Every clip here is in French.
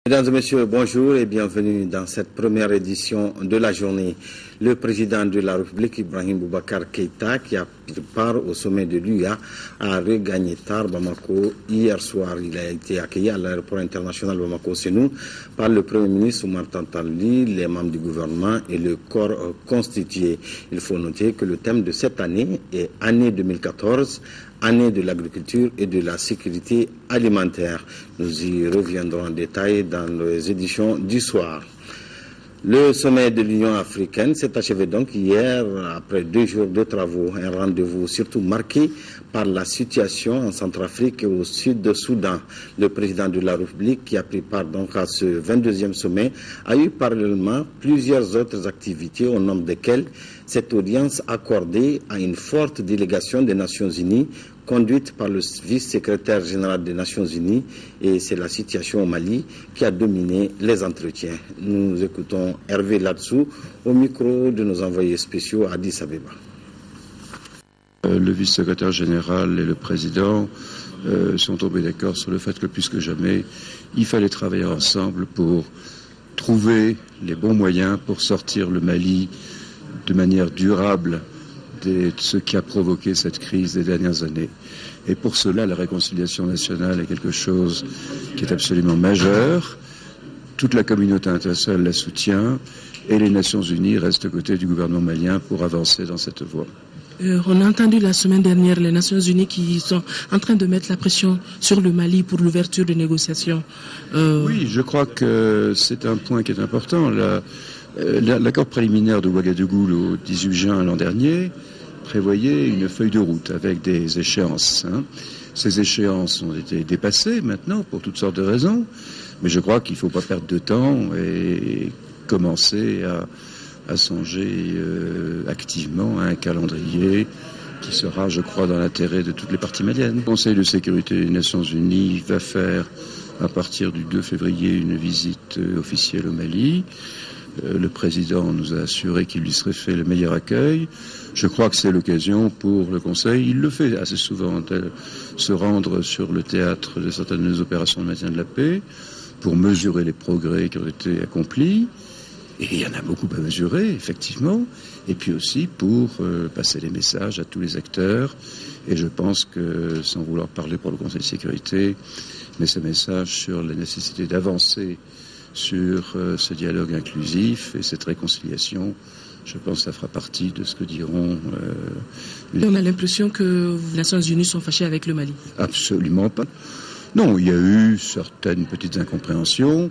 Mesdames et messieurs, bonjour et bienvenue dans cette première édition de la journée. Le président de la République, Ibrahim Boubacar Keïta, qui a pris part au sommet de l'UA, a regagné tard Bamako hier soir. Il a été accueilli à l'aéroport international Bamako-Sénou par le Premier ministre Oumar Tantali, les membres du gouvernement et le corps constitué. Il faut noter que le thème de cette année est année 2014, année de l'agriculture et de la sécurité alimentaire. Nous y reviendrons en détail dans les éditions du soir. Le sommet de l'Union africaine s'est achevé donc hier après 2 jours de travaux. Un rendez-vous surtout marqué par la situation en Centrafrique et au sud de Soudan. Le président de la République, qui a pris part donc à ce 22e sommet, a eu parallèlement plusieurs autres activités, au nombre desquelles cette audience accordée à une forte délégation des Nations Unies conduite par le vice-secrétaire général des Nations Unies, et c'est la situation au Mali qui a dominé les entretiens. Nous écoutons Hervé Ladsou au micro de nos envoyés spéciaux à Addis Abeba. Le vice-secrétaire général et le président sont tombés d'accord sur le fait que plus que jamais, il fallait travailler ensemble pour trouver les bons moyens pour sortir le Mali de manière durable de ce qui a provoqué cette crise des dernières années. Et pour cela, la réconciliation nationale est quelque chose qui est absolument majeur. Toute la communauté internationale la soutient et les Nations Unies restent aux côtés du gouvernement malien pour avancer dans cette voie. On a entendu la semaine dernière les Nations Unies qui sont en train de mettre la pression sur le Mali pour l'ouverture de négociations. Oui, je crois que c'est un point qui est important. L'accord préliminaire de Ouagadougou le 18 juin l'an dernier prévoyait une feuille de route avec des échéances. Ces échéances ont été dépassées maintenant pour toutes sortes de raisons, mais je crois qu'il ne faut pas perdre de temps et commencer à songer activement à un calendrier qui sera, je crois, dans l'intérêt de toutes les parties maliennes. Le Conseil de sécurité des Nations Unies va faire, à partir du 2 février, une visite officielle au Mali. Le président nous a assuré qu'il lui serait fait le meilleur accueil. Je crois que c'est l'occasion pour le Conseil, il le fait assez souvent, de se rendre sur le théâtre de certaines opérations de maintien de la paix pour mesurer les progrès qui ont été accomplis. Et il y en a beaucoup à mesurer, effectivement, et puis aussi pour passer les messages à tous les acteurs. Et je pense que, sans vouloir parler pour le Conseil de sécurité, mais ce message sur la nécessité d'avancer sur ce dialogue inclusif et cette réconciliation, je pense que ça fera partie de ce que diront On a l'impression que les Nations Unies sont fâchées avec le Mali. Absolument pas. Non, il y a eu certaines petites incompréhensions.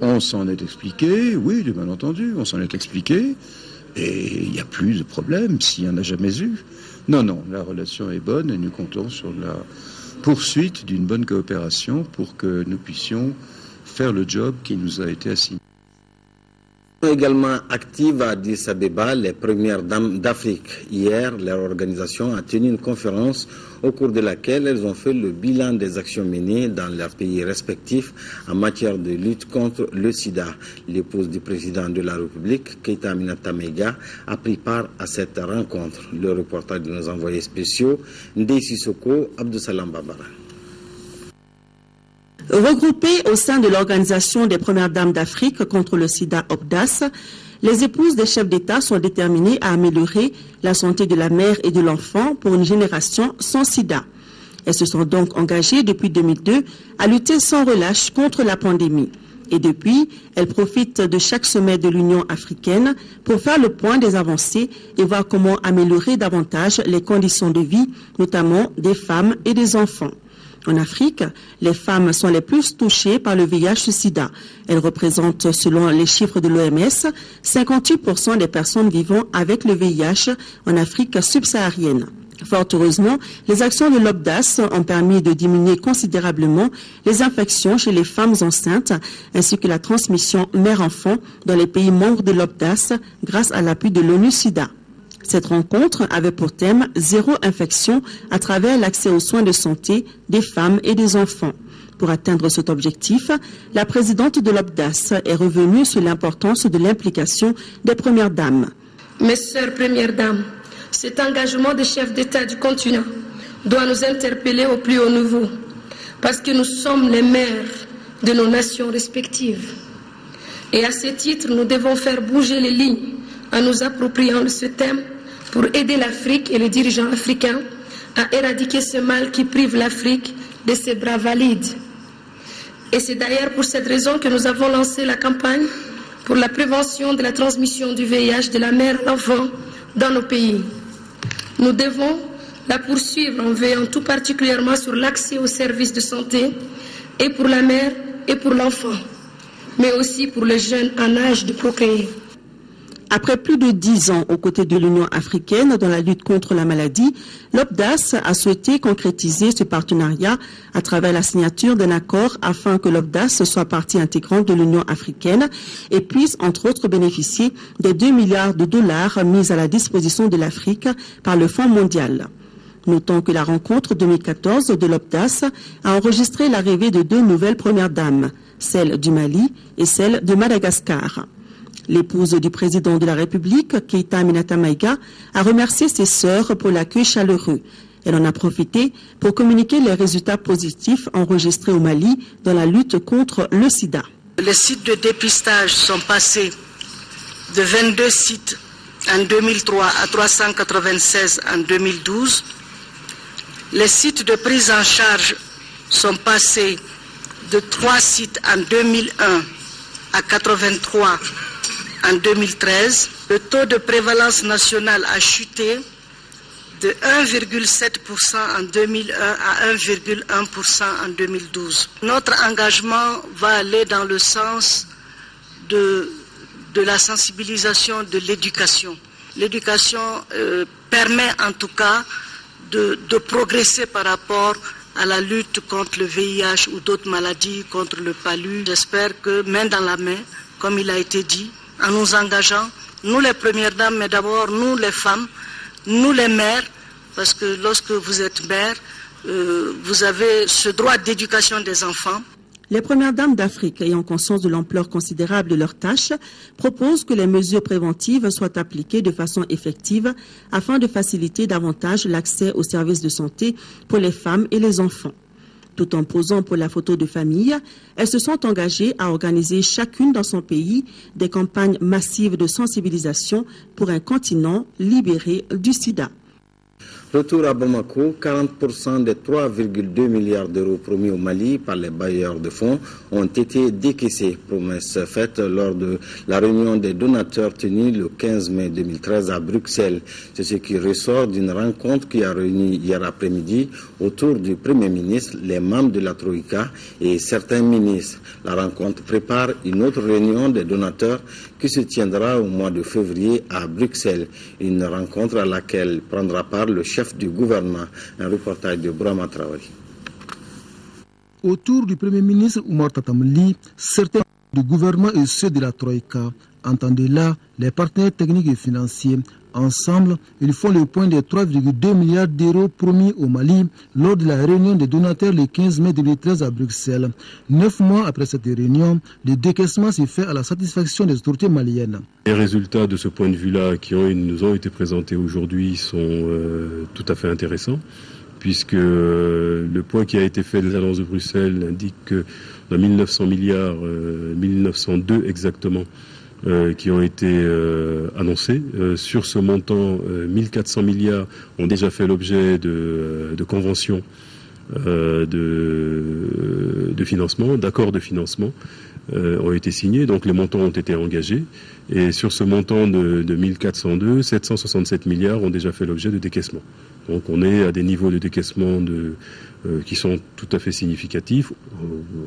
On s'en est expliqué, oui, bien entendu, on s'en est expliqué, et il n'y a plus de problème s'il n'y en a jamais eu. Non, la relation est bonne et nous comptons sur la poursuite d'une bonne coopération pour que nous puissions faire le job qui nous a été assigné. Également actives à Addis Abeba, les premières dames d'Afrique. Hier, leur organisation a tenu une conférence au cours de laquelle elles ont fait le bilan des actions menées dans leurs pays respectifs en matière de lutte contre le sida. L'épouse du président de la République, Keïta Aminata Meiga, a pris part à cette rencontre. Le reportage de nos envoyés spéciaux, Ndeye Sissoko, Abdoussalam Babara. Regroupées au sein de l'Organisation des Premières Dames d'Afrique contre le sida OPDAS, les épouses des chefs d'État sont déterminées à améliorer la santé de la mère et de l'enfant pour une génération sans sida. Elles se sont donc engagées depuis 2002 à lutter sans relâche contre la pandémie. Et depuis, elles profitent de chaque sommet de l'Union africaine pour faire le point des avancées et voir comment améliorer davantage les conditions de vie, notamment des femmes et des enfants. En Afrique, les femmes sont les plus touchées par le VIH-Sida. Elles représentent, selon les chiffres de l'OMS, 58% des personnes vivant avec le VIH en Afrique subsaharienne. Fort heureusement, les actions de l'OPDAS ont permis de diminuer considérablement les infections chez les femmes enceintes ainsi que la transmission mère-enfant dans les pays membres de l'OPDAS grâce à l'appui de l'ONU-SIDA. Cette rencontre avait pour thème « Zéro infection » à travers l'accès aux soins de santé des femmes et des enfants. Pour atteindre cet objectif, la présidente de l'OPDAS est revenue sur l'importance de l'implication des premières dames. Mes sœurs premières dames, cet engagement des chefs d'État du continent doit nous interpeller au plus haut niveau, parce que nous sommes les mères de nos nations respectives. Et à ce titre, nous devons faire bouger les lignes en nous appropriant ce thème pour aider l'Afrique et les dirigeants africains à éradiquer ce mal qui prive l'Afrique de ses bras valides. Et c'est d'ailleurs pour cette raison que nous avons lancé la campagne pour la prévention de la transmission du VIH de la mère à l'enfant dans nos pays. Nous devons la poursuivre en veillant tout particulièrement sur l'accès aux services de santé et pour la mère et pour l'enfant, mais aussi pour les jeunes en âge de procréer. Après plus de 10 ans aux côtés de l'Union africaine dans la lutte contre la maladie, l'OPDAS a souhaité concrétiser ce partenariat à travers la signature d'un accord afin que l'OPDAS soit partie intégrante de l'Union africaine et puisse entre autres bénéficier des 2 milliards de dollars mis à la disposition de l'Afrique par le Fonds mondial. Notons que la rencontre 2014 de l'OPDAS a enregistré l'arrivée de 2 nouvelles premières dames, celle du Mali et celle de Madagascar. L'épouse du président de la République, Keïta Aminata Maïga, a remercié ses sœurs pour l'accueil chaleureux. Elle en a profité pour communiquer les résultats positifs enregistrés au Mali dans la lutte contre le sida. Les sites de dépistage sont passés de 22 sites en 2003 à 396 en 2012. Les sites de prise en charge sont passés de 3 sites en 2001 à 83 en 2013. Le taux de prévalence nationale a chuté de 1,7% en 2001 à 1,1% en 2012. Notre engagement va aller dans le sens de la sensibilisation, de l'éducation. L'éducation permet en tout cas de progresser par rapport à la lutte contre le VIH ou d'autres maladies, contre le palu. J'espère que main dans la main, comme il a été dit, en nous engageant, nous les premières dames, mais d'abord nous les femmes, nous les mères, parce que lorsque vous êtes mère, vous avez ce droit d'éducation des enfants. Les premières dames d'Afrique, ayant conscience de l'ampleur considérable de leurs tâches, proposent que les mesures préventives soient appliquées de façon effective afin de faciliter davantage l'accès aux services de santé pour les femmes et les enfants. Tout en posant pour la photo de famille, elles se sont engagées à organiser chacune dans son pays des campagnes massives de sensibilisation pour un continent libéré du sida. Retour à Bamako, 40% des 3,2 milliards d'euros promis au Mali par les bailleurs de fonds ont été décaissés. Promesse faite lors de la réunion des donateurs tenue le 15 mai 2013 à Bruxelles. C'est ce qui ressort d'une rencontre qui a réuni hier après-midi autour du Premier ministre, les membres de la Troïka et certains ministres. La rencontre prépare une autre réunion des donateurs qui se tiendra au mois de février à Bruxelles. Une rencontre à laquelle prendra part le chef du gouvernement. Un reportage de Brahma Traoré. Autour du Premier ministre Oumar Tatamli, certains du gouvernement et ceux de la Troïka, entendez là les partenaires techniques et financiers. Ensemble, ils font le point des 3,2 milliards d'euros promis au Mali lors de la réunion des donateurs le 15 mai 2013 à Bruxelles. 9 mois après cette réunion, le décaissement s'est fait à la satisfaction des autorités maliennes. Les résultats de ce point de vue-là qui nous ont été présentés aujourd'hui sont tout à fait intéressants, puisque le point qui a été fait des annonces de Bruxelles indique que dans 1900 milliards, 1902 exactement, qui ont été annoncés. Sur ce montant, 1400 milliards ont déjà fait l'objet de conventions de financement, d'accords de financement ont été signés, donc les montants ont été engagés. Et sur ce montant de 1402, 767 milliards ont déjà fait l'objet de décaissement. Donc on est à des niveaux de décaissement qui sont tout à fait significatifs.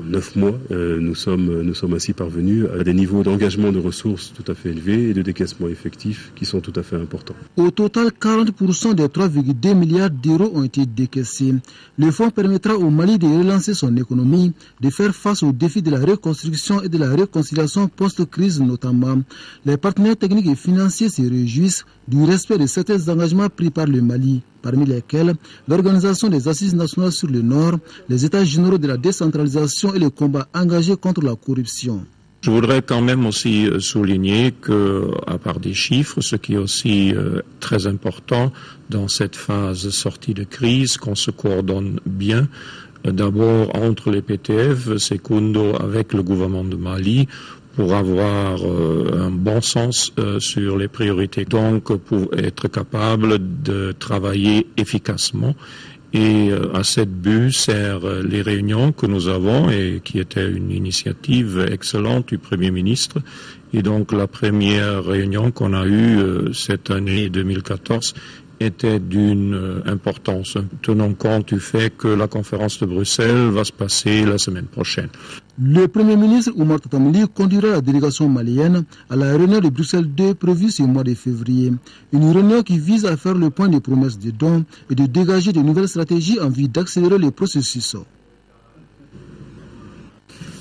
9 mois, nous sommes ainsi parvenus à des niveaux d'engagement de ressources tout à fait élevés et de décaissement effectif qui sont tout à fait importants. Au total, 40% des 3,2 milliards d'euros ont été décaissés. Le fonds permettra au Mali de relancer son économie, de faire face aux défis de la reconstruction et de la réconciliation post-crise notamment. Les partenaires techniques et financiers se réjouissent du respect de certains engagements pris par le Mali, parmi lesquels l'organisation des assises nationales sur le Nord, les états généraux de la décentralisation et le combat engagé contre la corruption. Je voudrais quand même aussi souligner que, à part des chiffres, ce qui est aussi très important dans cette phase sortie de crise, qu'on se coordonne bien D'abord entre les PTF, secondo avec le gouvernement de Mali, pour avoir un bon sens sur les priorités. Donc, pour être capable de travailler efficacement. Et à cette but servent les réunions que nous avons et qui était une initiative excellente du Premier ministre. Et donc, la première réunion qu'on a eue cette année 2014 était d'une importance, tenant compte du fait que la conférence de Bruxelles va se passer la semaine prochaine. Le Premier ministre Oumar Tatamali conduira la délégation malienne à la réunion de Bruxelles 2 prévue ce mois de février. Une réunion qui vise à faire le point des promesses de dons et de dégager de nouvelles stratégies en vue d'accélérer le processus.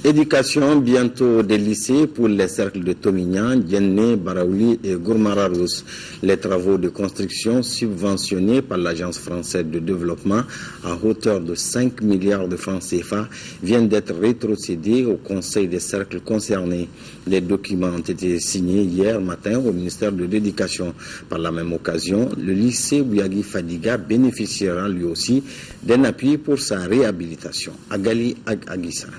Éducation, bientôt des lycées pour les cercles de Tomignan, Djenné, Baraouli et Gourmara-Rousse. Les travaux de construction subventionnés par l'Agence française de développement à hauteur de 5 milliards de francs CFA viennent d'être rétrocédés au Conseil des cercles concernés. Les documents ont été signés hier matin au ministère de l'Éducation. Par la même occasion, le lycée Bouyagui Fadiga bénéficiera lui aussi d'un appui pour sa réhabilitation. Agali Agissa.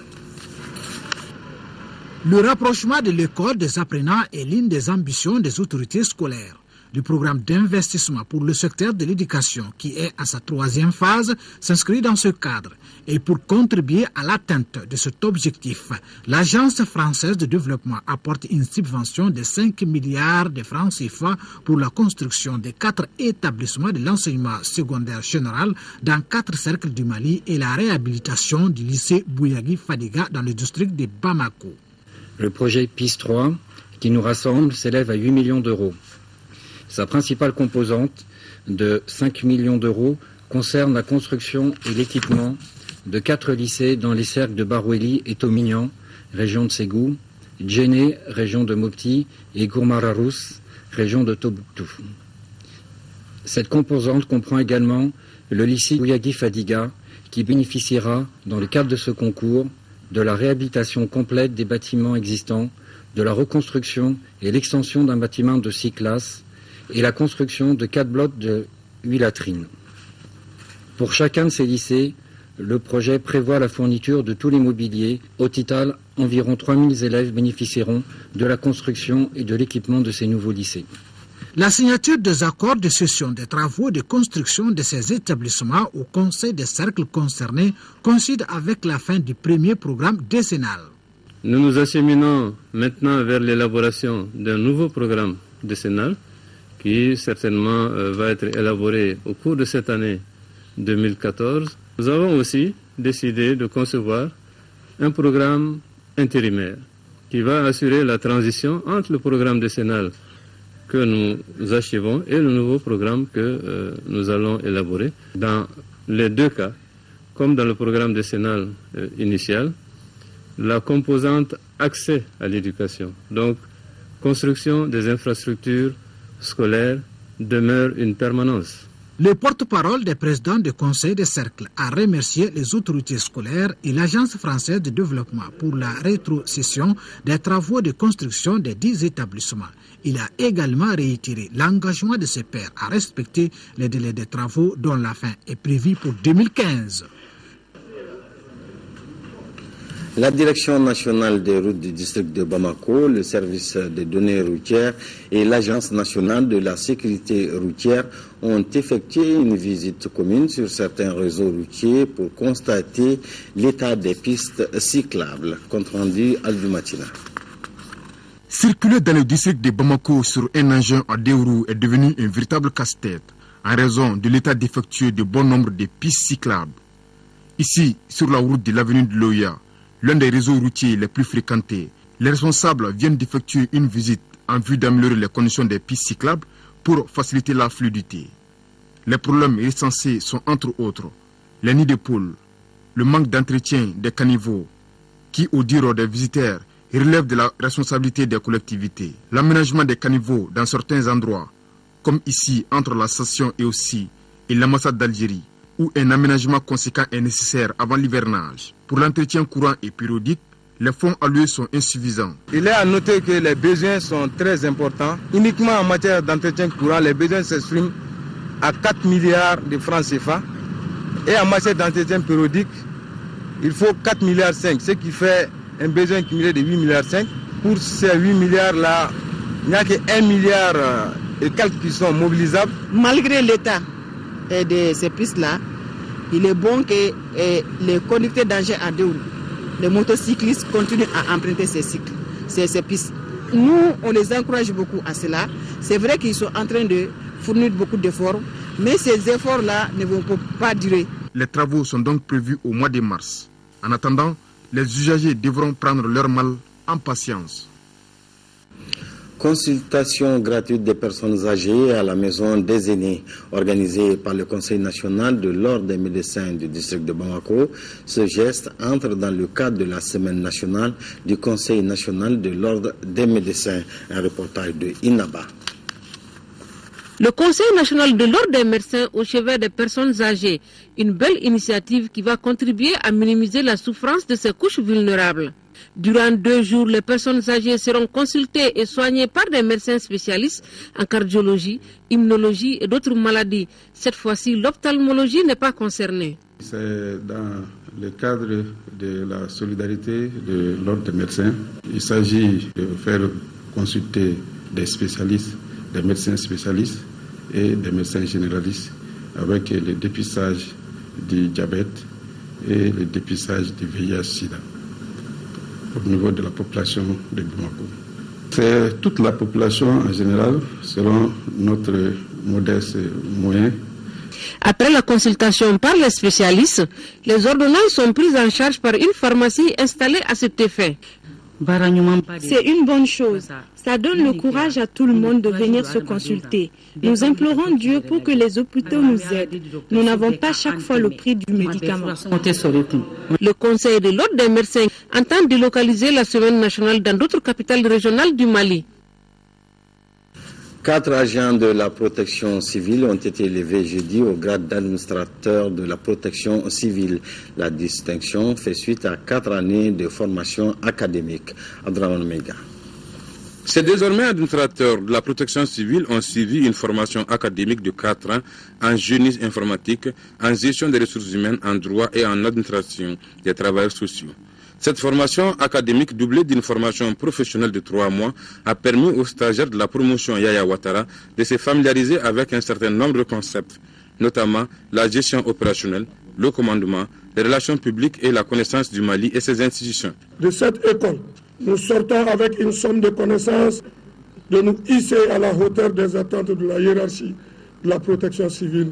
Le rapprochement de l'école des apprenants est l'une des ambitions des autorités scolaires. Le programme d'investissement pour le secteur de l'éducation, qui est à sa 3e phase, s'inscrit dans ce cadre. Et pour contribuer à l'atteinte de cet objectif, l'Agence française de développement apporte une subvention de 5 milliards de francs CFA pour la construction de 4 établissements de l'enseignement secondaire général dans 4 cercles du Mali et la réhabilitation du lycée Bouyagui Fadiga dans le district de Bamako. Le projet PIS 3, qui nous rassemble, s'élève à 8 millions d'euros. Sa principale composante, de 5 millions d'euros, concerne la construction et l'équipement de 4 lycées dans les cercles de Baroueli et Tomignan, région de Ségou, Djenné, région de Mopti, et Gourmara-Rousse, région de Tombouctou. Cette composante comprend également le lycée Bouyagui Fadiga, qui bénéficiera, dans le cadre de ce concours, de la réhabilitation complète des bâtiments existants, de la reconstruction et l'extension d'un bâtiment de 6 classes et la construction de 4 blocs de 8 latrines. Pour chacun de ces lycées, le projet prévoit la fourniture de tous les mobiliers. Au total, environ 3000 élèves bénéficieront de la construction et de l'équipement de ces nouveaux lycées. La signature des accords de cession des travaux de construction de ces établissements au Conseil des cercles concernés coïncide avec la fin du premier programme décennal. Nous nous acheminons maintenant vers l'élaboration d'un nouveau programme décennal qui certainement va être élaboré au cours de cette année 2014. Nous avons aussi décidé de concevoir un programme intérimaire qui va assurer la transition entre le programme décennal que nous achevons et le nouveau programme que nous allons élaborer. Dans les deux cas, comme dans le programme décennal initial, la composante accès à l'éducation, donc construction des infrastructures scolaires, demeure une permanence. Le porte-parole des présidents du Conseil des cercles a remercié les autorités scolaires et l'Agence française de développement pour la rétrocession des travaux de construction des 10 établissements. Il a également réitéré l'engagement de ses pairs à respecter les délais des travaux dont la fin est prévue pour 2015. La Direction nationale des routes du district de Bamako, le service des données routières et l'Agence nationale de la sécurité routière ont effectué une visite commune sur certains réseaux routiers pour constater l'état des pistes cyclables. Compte rendu Al-Dumatina. Circuler dans le district de Bamako sur un engin à 2 roues est devenu un véritable casse-tête en raison de l'état défectueux de bon nombre de pistes cyclables. Ici, sur la route de l'avenue de Loya, l'un des réseaux routiers les plus fréquentés, les responsables viennent d'effectuer une visite en vue d'améliorer les conditions des pistes cyclables pour faciliter la fluidité. Les problèmes recensés sont entre autres les nids de poules, le manque d'entretien des caniveaux qui, au dire des visiteurs, relève de la responsabilité des collectivités, l'aménagement des caniveaux dans certains endroits, comme ici entre la station et aussi et l'ambassade d'Algérie, où un aménagement conséquent est nécessaire avant l'hivernage. Pour l'entretien courant et périodique, les fonds alloués sont insuffisants. Il est à noter que les besoins sont très importants. Uniquement en matière d'entretien courant, les besoins s'expriment à 4 milliards de francs CFA. Et en matière d'entretien périodique, il faut 4,5 milliards, ce qui fait un besoin cumulé de 8,5 milliards. Pour ces 8 milliards-là, il n'y a que 1 milliard et quelques qui sont mobilisables. Malgré l'état de ces pistes-là, il est bon que les conducteurs d'engins à deux roues, les motocyclistes continuent à emprunter ces pistes. Nous, on les encourage beaucoup à cela. C'est vrai qu'ils sont en train de fournir beaucoup d'efforts, mais ces efforts-là ne vont pas durer. Les travaux sont donc prévus au mois de mars. En attendant, les usagers devront prendre leur mal en patience. Consultation gratuite des personnes âgées à la maison des aînés, organisée par le Conseil national de l'Ordre des médecins du district de Bamako. Ce geste entre dans le cadre de la semaine nationale du Conseil national de l'Ordre des médecins. Un reportage de Inaba. Le Conseil national de l'Ordre des médecins au chevet des personnes âgées, une belle initiative qui va contribuer à minimiser la souffrance de ces couches vulnérables. Durant 2 jours, les personnes âgées seront consultées et soignées par des médecins spécialistes en cardiologie, immunologie et d'autres maladies. Cette fois-ci, l'ophtalmologie n'est pas concernée. C'est dans le cadre de la solidarité de l'Ordre des médecins. Il s'agit de faire consulter des spécialistes, des médecins spécialistes et des médecins généralistes avec le dépistage du diabète et le dépistage du VIH-Sida au niveau de la population de Bamako. C'est toute la population en général, selon notre modeste moyen. Après la consultation par les spécialistes, les ordonnances sont prises en charge par une pharmacie installée à cet effet. C'est une bonne chose. Ça donne le courage à tout le monde de venir se consulter. Nous implorons Dieu pour que les hôpitaux nous aident. Nous n'avons pas chaque fois le prix du médicament. Le Conseil de l'Ordre des médecins entend délocaliser la semaine nationale dans d'autres capitales régionales du Mali. 4 agents de la protection civile ont été élevés jeudi au grade d'administrateur de la protection civile. La distinction fait suite à 4 années de formation académique. Adraman Mega. Ces désormais administrateurs de la protection civile ont suivi une formation académique de 4 ans en génie informatique, en gestion des ressources humaines, en droit et en administration des travailleurs sociaux. Cette formation académique, doublée d'une formation professionnelle de 3 mois, a permis aux stagiaires de la promotion Yaya Ouattara de se familiariser avec un certain nombre de concepts, notamment la gestion opérationnelle, le commandement, les relations publiques et la connaissance du Mali et ses institutions. De cette école, nous sortons avec une somme de connaissances de nous hisser à la hauteur des attentes de la hiérarchie de la protection civile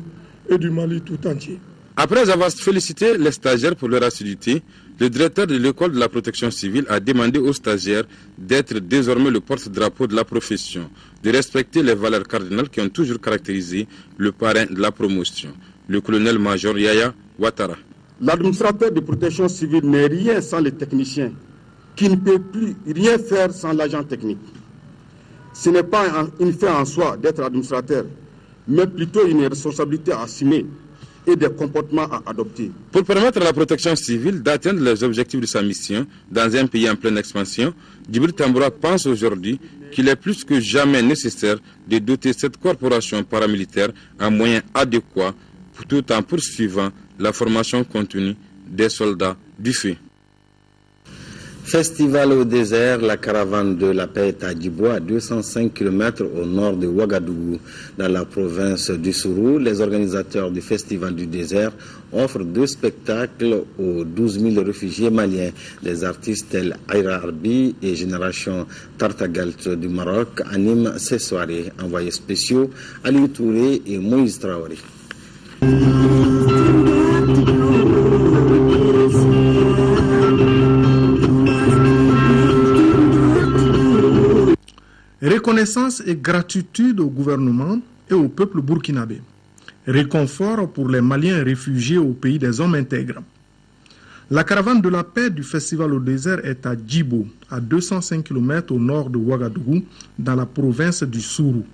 et du Mali tout entier. Après avoir félicité les stagiaires pour leur assiduité, le directeur de l'école de la protection civile a demandé aux stagiaires d'être désormais le porte-drapeau de la profession, de respecter les valeurs cardinales qui ont toujours caractérisé le parrain de la promotion, le colonel-major Yaya Ouattara. L'administrateur de protection civile n'est rien sans les techniciens, qui ne peut plus rien faire sans l'agent technique. Ce n'est pas une fin en soi d'être administrateur, mais plutôt une responsabilité à assumer et des comportements à adopter. Pour permettre à la protection civile d'atteindre les objectifs de sa mission dans un pays en pleine expansion, Djibril Tamboura pense aujourd'hui qu'il est plus que jamais nécessaire de doter cette corporation paramilitaire en moyens adéquats tout en poursuivant la formation continue des soldats du feu. Festival au désert, la caravane de la paix est à Djiboua, à 205 km au nord de Ouagadougou. Dans la province du Sourou, les organisateurs du Festival du désert offrent 2 spectacles aux 12 000 réfugiés maliens. Des artistes tels Aïra Arbi et Génération Tartagalt du Maroc animent ces soirées. Envoyés spéciaux, Aliou Touré et Moïse Traoré. Reconnaissance et gratitude au gouvernement et au peuple burkinabé. Réconfort pour les Maliens réfugiés au pays des hommes intègres. La caravane de la paix du Festival au désert est à Djibo, à 205 km au nord de Ouagadougou, dans la province du Sourou.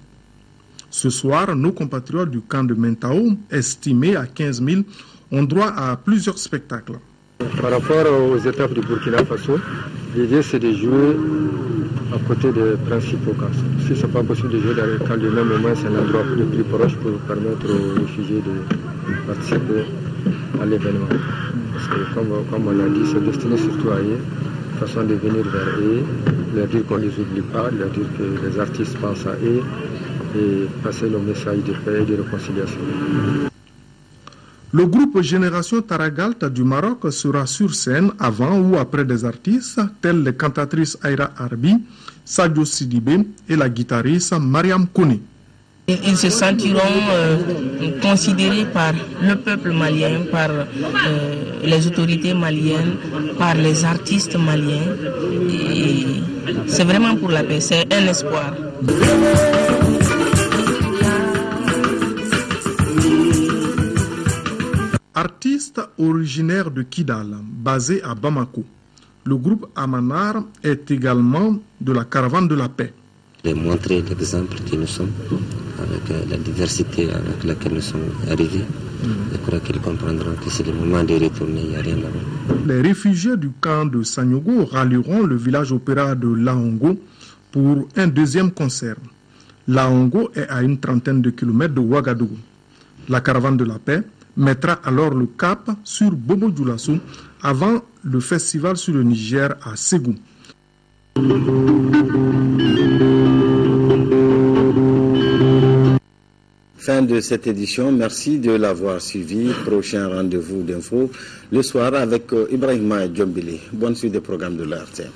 Ce soir, nos compatriotes du camp de Mentao, estimés à 15 000, ont droit à plusieurs spectacles. Par rapport aux étapes du Burkina Faso, l'idée c'est de jouer à côté des principaux camps. Si ce n'est pas possible de jouer dans le camp de même, au moins c'est un endroit le plus proche pour permettre aux réfugiés de participer à l'événement. Parce que comme on l'a dit, c'est destiné surtout à eux, façon de venir vers eux, leur dire qu'on ne les oublie pas, leur dire que les artistes pensent à eux et passer le message de paix et de réconciliation. Le groupe Génération Taragalt du Maroc sera sur scène avant ou après des artistes tels les cantatrices Aïra Arbi, Sadio Sidibé et la guitariste Mariam Kone. Ils se sentiront considérés par le peuple malien, par les autorités maliennes, par les artistes maliens. Et c'est vraiment pour la paix, c'est un espoir. Artiste originaire de Kidal, basé à Bamako, le groupe Amanar est également de la caravane de la paix. De montrer l'exemple que nous sommes, avec la diversité avec laquelle nous sommes arrivés. Je crois qu'ils comprendront que c'est le moment de retourner, il n'y a rien là-bas. Les réfugiés du camp de Sanyogo rallieront le village opéra de Laongo pour un deuxième concert. Laongo est à une trentaine de kilomètres de Ouagadougou. La caravane de la paix mettra alors le cap sur Bobo Dioulasso avant le festival sur le Niger à Ségou. Fin de cette édition, merci de l'avoir suivi. Prochain rendez-vous d'info le soir avec Ibrahima Djombili. Bonne suite des programmes de l'RTM.